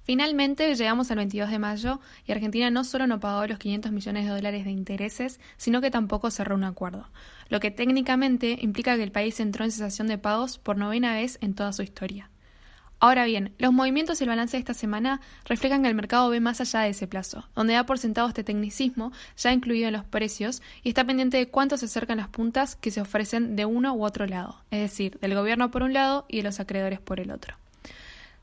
Finalmente llegamos al 22 de mayo y Argentina no solo no pagó los $500 millones de intereses, sino que tampoco cerró un acuerdo, lo que técnicamente implica que el país entró en cesación de pagos por 9ª vez en toda su historia. Ahora bien, los movimientos y el balance de esta semana reflejan que el mercado ve más allá de ese plazo, donde da por sentado este tecnicismo ya incluido en los precios y está pendiente de cuánto se acercan las puntas que se ofrecen de uno u otro lado, es decir, del gobierno por un lado y de los acreedores por el otro.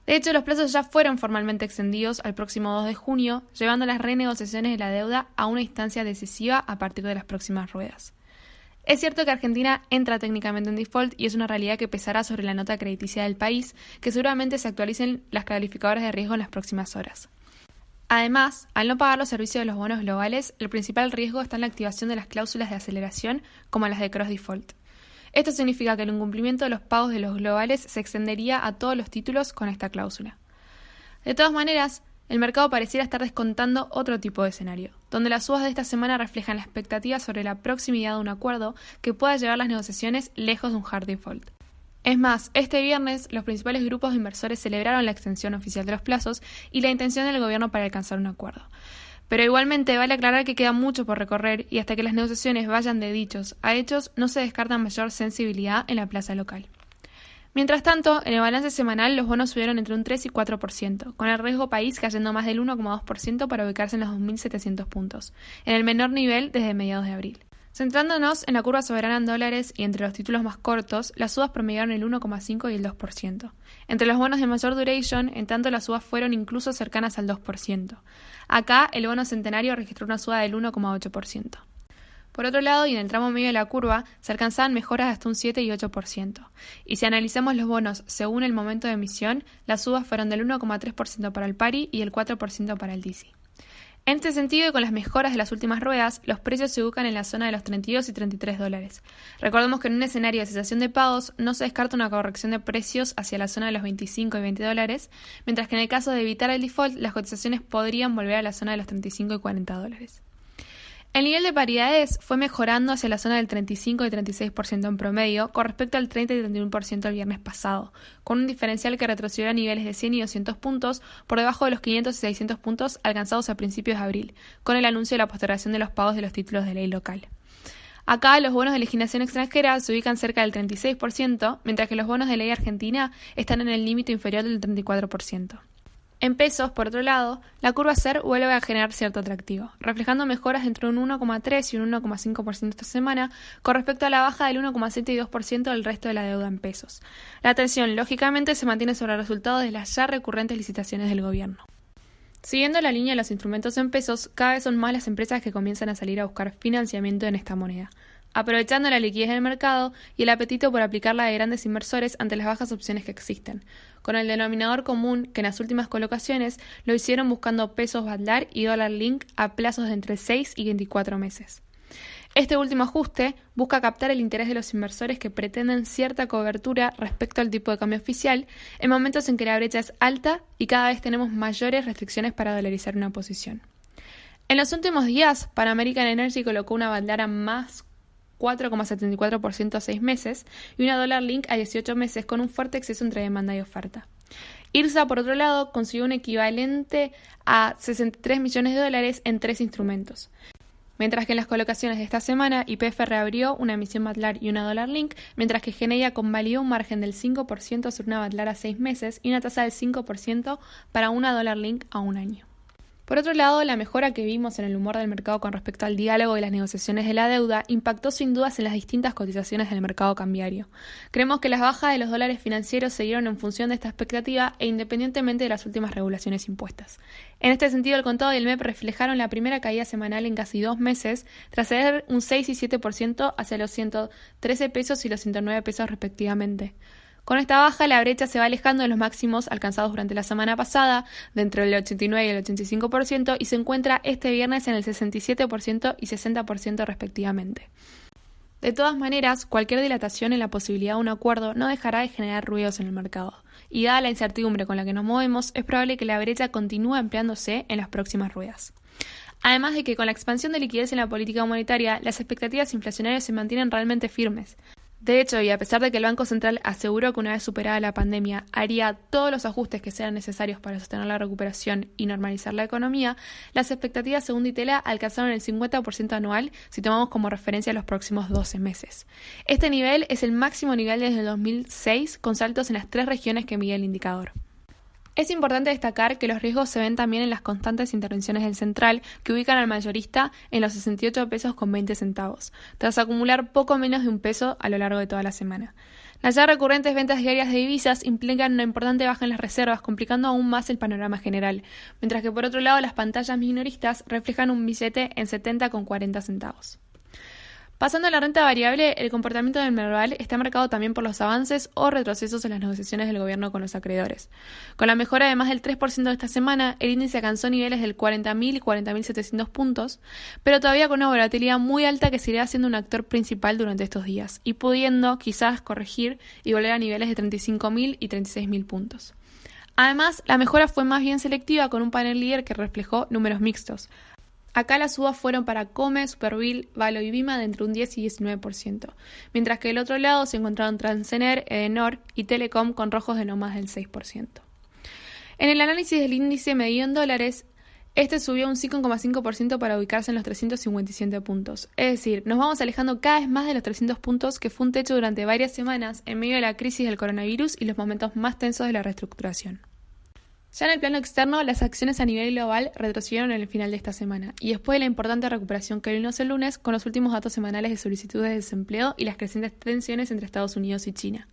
De hecho, los plazos ya fueron formalmente extendidos al próximo 2 de junio, llevando las renegociaciones de la deuda a una instancia decisiva a partir de las próximas ruedas. Es cierto que Argentina entra técnicamente en default y es una realidad que pesará sobre la nota crediticia del país, que seguramente se actualicen las calificadoras de riesgo en las próximas horas. Además, al no pagar los servicios de los bonos globales, el principal riesgo está en la activación de las cláusulas de aceleración, como las de cross default. Esto significa que el incumplimiento de los pagos de los globales se extendería a todos los títulos con esta cláusula. De todas maneras, el mercado pareciera estar descontando otro tipo de escenario, donde las subas de esta semana reflejan la expectativa sobre la proximidad de un acuerdo que pueda llevar las negociaciones lejos de un hard default. Es más, este viernes los principales grupos de inversores celebraron la extensión oficial de los plazos y la intención del gobierno para alcanzar un acuerdo. Pero igualmente vale aclarar que queda mucho por recorrer y hasta que las negociaciones vayan de dichos a hechos no se descarta mayor sensibilidad en la plaza local. Mientras tanto, en el balance semanal los bonos subieron entre un 3 y 4%, con el riesgo país cayendo más del 1,2% para ubicarse en los 2.700 puntos, en el menor nivel desde mediados de abril. Centrándonos en la curva soberana en dólares y entre los títulos más cortos, las subas promediaron el 1,5 y el 2%. Entre los bonos de mayor duration, en tanto las subas fueron incluso cercanas al 2%. Acá, el bono centenario registró una suba del 1,8%. Por otro lado, y en el tramo medio de la curva, se alcanzaban mejoras de hasta un 7 y 8%. Y si analizamos los bonos según el momento de emisión, las subas fueron del 1,3% para el pari y el 4% para el DISI. En este sentido, y con las mejoras de las últimas ruedas, los precios se ubican en la zona de los 32 y $33. Recordemos que en un escenario de cesación de pagos no se descarta una corrección de precios hacia la zona de los 25 y $20, mientras que en el caso de evitar el default, las cotizaciones podrían volver a la zona de los 35 y $40. El nivel de paridades fue mejorando hacia la zona del 35 y 36% en promedio con respecto al 30 y 31% el viernes pasado, con un diferencial que retrocedió a niveles de 100 y 200 puntos por debajo de los 500 y 600 puntos alcanzados a principios de abril, con el anuncio de la postergación de los pagos de los títulos de ley local. Acá los bonos de legislación extranjera se ubican cerca del 36%, mientras que los bonos de ley argentina están en el límite inferior del 34%. En pesos, por otro lado, la curva SER vuelve a generar cierto atractivo, reflejando mejoras entre un 1,3 y un 1,5% esta semana con respecto a la baja del 1,7 y 2% del resto de la deuda en pesos. La atención, lógicamente, se mantiene sobre el resultado de las ya recurrentes licitaciones del gobierno. Siguiendo la línea de los instrumentos en pesos, cada vez son más las empresas que comienzan a salir a buscar financiamiento en esta moneda, aprovechando la liquidez del mercado y el apetito por aplicarla de grandes inversores ante las bajas opciones que existen, con el denominador común que en las últimas colocaciones lo hicieron buscando pesos Badlar y dólar link a plazos de entre 6 y 24 meses. Este último ajuste busca captar el interés de los inversores que pretenden cierta cobertura respecto al tipo de cambio oficial en momentos en que la brecha es alta y cada vez tenemos mayores restricciones para dolarizar una posición. En los últimos días, Pan American Energy colocó una Badlar a más 4,74% a 6 meses y una dólar link a 18 meses con un fuerte exceso entre demanda y oferta. IRSA, por otro lado, consiguió un equivalente a $63 millones en 3 instrumentos. Mientras que en las colocaciones de esta semana, YPF reabrió una emisión Badlar y una dólar link, mientras que Geneia convalidó un margen del 5% sobre una Badlar a 6 meses y una tasa del 5% para una dólar link a un año. Por otro lado, la mejora que vimos en el humor del mercado con respecto al diálogo y las negociaciones de la deuda impactó sin dudas en las distintas cotizaciones del mercado cambiario. Creemos que las bajas de los dólares financieros se dieron en función de esta expectativa e independientemente de las últimas regulaciones impuestas. En este sentido, el contado y el MEP reflejaron la primera caída semanal en casi 2 meses, tras ceder un 6 y 7% hacia los 113 pesos y los 109 pesos respectivamente. Con esta baja, la brecha se va alejando de los máximos alcanzados durante la semana pasada, de entre el 89 y el 85%, y se encuentra este viernes en el 67% y 60% respectivamente. De todas maneras, cualquier dilatación en la posibilidad de un acuerdo no dejará de generar ruidos en el mercado, y dada la incertidumbre con la que nos movemos, es probable que la brecha continúe ampliándose en las próximas ruedas. Además de que con la expansión de liquidez en la política monetaria, las expectativas inflacionarias se mantienen realmente firmes. De hecho, y a pesar de que el Banco Central aseguró que una vez superada la pandemia haría todos los ajustes que sean necesarios para sostener la recuperación y normalizar la economía, las expectativas, según Ditela, alcanzaron el 50% anual si tomamos como referencia los próximos 12 meses. Este nivel es el máximo nivel desde el 2006, con saltos en las 3 regiones que mide el indicador. Es importante destacar que los riesgos se ven también en las constantes intervenciones del central, que ubican al mayorista en los 68 pesos con 20 centavos, tras acumular poco menos de un peso a lo largo de toda la semana. Las ya recurrentes ventas diarias de divisas implican una importante baja en las reservas, complicando aún más el panorama general, mientras que por otro lado las pantallas minoristas reflejan un billete en 70 con 40 centavos. Pasando a la renta variable, el comportamiento del Merval está marcado también por los avances o retrocesos en las negociaciones del gobierno con los acreedores. Con la mejora de más del 3% de esta semana, el índice alcanzó niveles del 40.000 y 40.700 puntos, pero todavía con una volatilidad muy alta que seguirá siendo un actor principal durante estos días, y pudiendo quizás corregir y volver a niveles de 35.000 y 36.000 puntos. Además, la mejora fue más bien selectiva con un panel líder que reflejó números mixtos. Acá las subas fueron para Come, Superville, Valo y Vima de entre un 10 y 19%, mientras que del otro lado se encontraron Transener, Edenor y Telecom con rojos de no más del 6%. En el análisis del índice medido en dólares, este subió un 5,5% para ubicarse en los 357 puntos. Es decir, nos vamos alejando cada vez más de los 300 puntos, que fue un techo durante varias semanas en medio de la crisis del coronavirus y los momentos más tensos de la reestructuración. Ya en el plano externo, las acciones a nivel global retrocedieron en el final de esta semana, y después de la importante recuperación que vimos el lunes con los últimos datos semanales de solicitudes de desempleo y las crecientes tensiones entre Estados Unidos y China.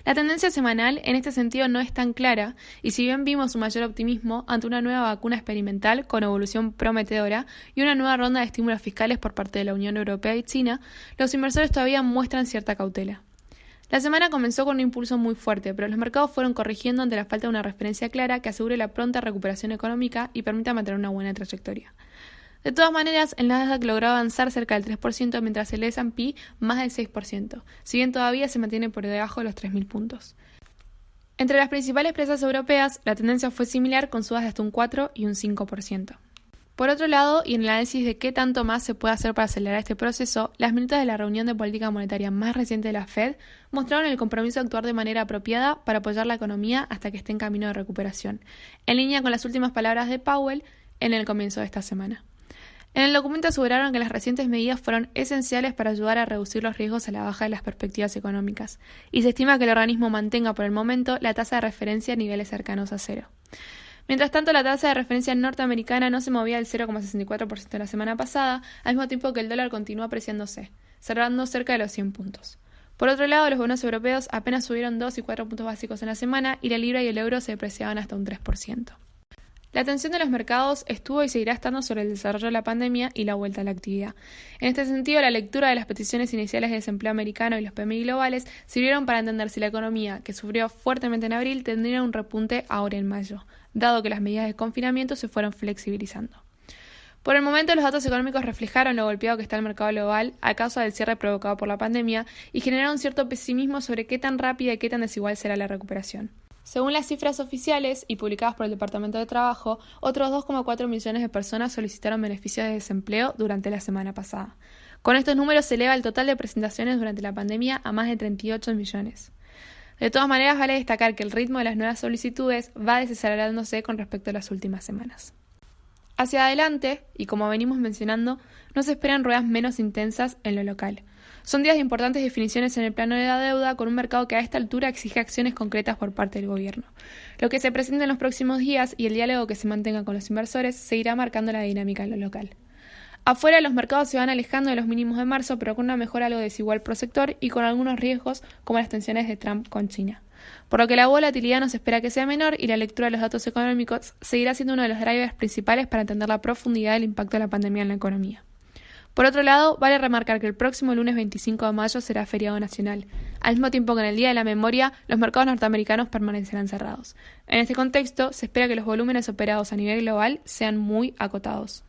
La tendencia semanal en este sentido no es tan clara, y si bien vimos un mayor optimismo ante una nueva vacuna experimental con evolución prometedora y una nueva ronda de estímulos fiscales por parte de la Unión Europea y China, los inversores todavía muestran cierta cautela. La semana comenzó con un impulso muy fuerte, pero los mercados fueron corrigiendo ante la falta de una referencia clara que asegure la pronta recuperación económica y permita mantener una buena trayectoria. De todas maneras, el Nasdaq logró avanzar cerca del 3%, mientras el S&P más del 6%, si bien todavía se mantiene por debajo de los 3.000 puntos. Entre las principales empresas europeas, la tendencia fue similar, con subas de hasta un 4 y un 5%. Por otro lado, y en el análisis de qué tanto más se puede hacer para acelerar este proceso, las minutas de la reunión de política monetaria más reciente de la Fed mostraron el compromiso de actuar de manera apropiada para apoyar la economía hasta que esté en camino de recuperación, en línea con las últimas palabras de Powell en el comienzo de esta semana. En el documento aseguraron que las recientes medidas fueron esenciales para ayudar a reducir los riesgos a la baja de las perspectivas económicas, y se estima que el organismo mantenga por el momento la tasa de referencia a niveles cercanos a cero. Mientras tanto, la tasa de referencia norteamericana no se movía del 0,64% la semana pasada, al mismo tiempo que el dólar continúa apreciándose, cerrando cerca de los 100 puntos. Por otro lado, los bonos europeos apenas subieron 2 y 4 puntos básicos en la semana, y la libra y el euro se depreciaban hasta un 3%. La atención de los mercados estuvo y seguirá estando sobre el desarrollo de la pandemia y la vuelta a la actividad. En este sentido, la lectura de las peticiones iniciales de desempleo americano y los PMI globales sirvieron para entender si la economía, que sufrió fuertemente en abril, tendría un repunte ahora en mayo, dado que las medidas de confinamiento se fueron flexibilizando. Por el momento, los datos económicos reflejaron lo golpeado que está el mercado global a causa del cierre provocado por la pandemia y generaron cierto pesimismo sobre qué tan rápida y qué tan desigual será la recuperación. Según las cifras oficiales y publicadas por el Departamento de Trabajo, otros 2,4 millones de personas solicitaron beneficios de desempleo durante la semana pasada. Con estos números se eleva el total de presentaciones durante la pandemia a más de 38 millones. De todas maneras, vale destacar que el ritmo de las nuevas solicitudes va desacelerándose con respecto a las últimas semanas. Hacia adelante, y como venimos mencionando, no se esperan ruedas menos intensas en lo local. Son días de importantes definiciones en el plano de la deuda, con un mercado que a esta altura exige acciones concretas por parte del gobierno. Lo que se presente en los próximos días y el diálogo que se mantenga con los inversores seguirá marcando la dinámica en lo local. Afuera, los mercados se van alejando de los mínimos de marzo, pero con una mejora algo desigual por sector y con algunos riesgos como las tensiones de Trump con China. Por lo que la volatilidad no se espera que sea menor y la lectura de los datos económicos seguirá siendo uno de los drivers principales para entender la profundidad del impacto de la pandemia en la economía. Por otro lado, vale remarcar que el próximo lunes 25 de mayo será feriado nacional, al mismo tiempo que en el Día de la Memoria los mercados norteamericanos permanecerán cerrados. En este contexto, se espera que los volúmenes operados a nivel global sean muy acotados.